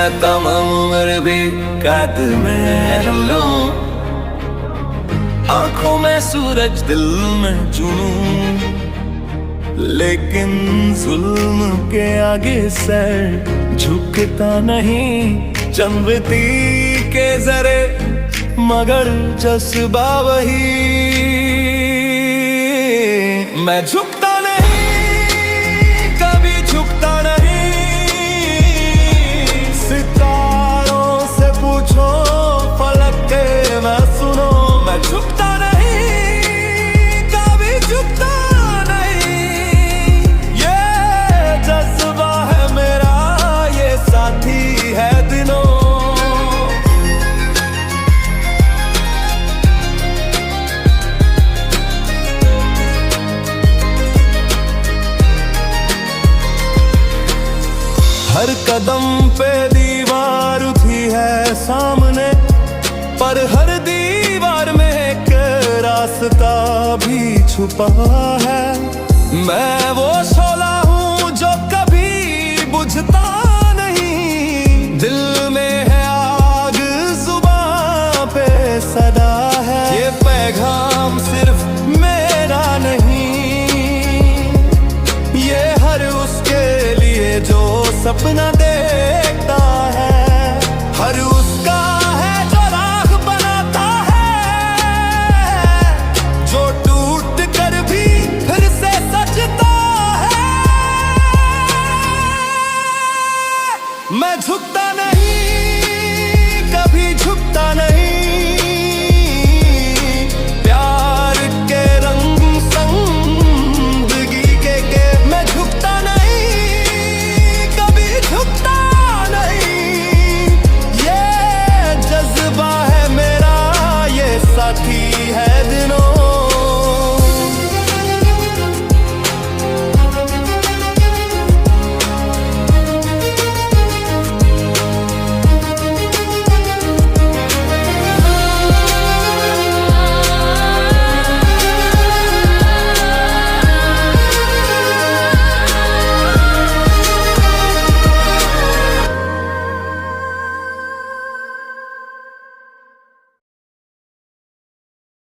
मैं तमाम उम्र भी कैद में लूं, आंखों में सूरज दिल में जुनूं, लेकिन जुल्म के आगे सर झुकता नहीं। चंबती के जरे मगर जज्बा वही, मैं झुकता नहीं, कभी झुकता नहीं। सितारों से पूछो फलक के मैं सुनो, मैं झुकता नहीं, कभी झुकता नहीं। ये जज्बा है मेरा, ये साथी है दिनों। हर कदम पे दीवार उठी है सामने, पर हर दीवार में एक रास्ता भी छुपा है। मैं वो शोला हूँ जो कभी बुझता नहीं, दिल में है आग जुबां पे सदा है। ये पैगाम सिर्फ मेरा नहीं, ये हर उसके लिए जो सपना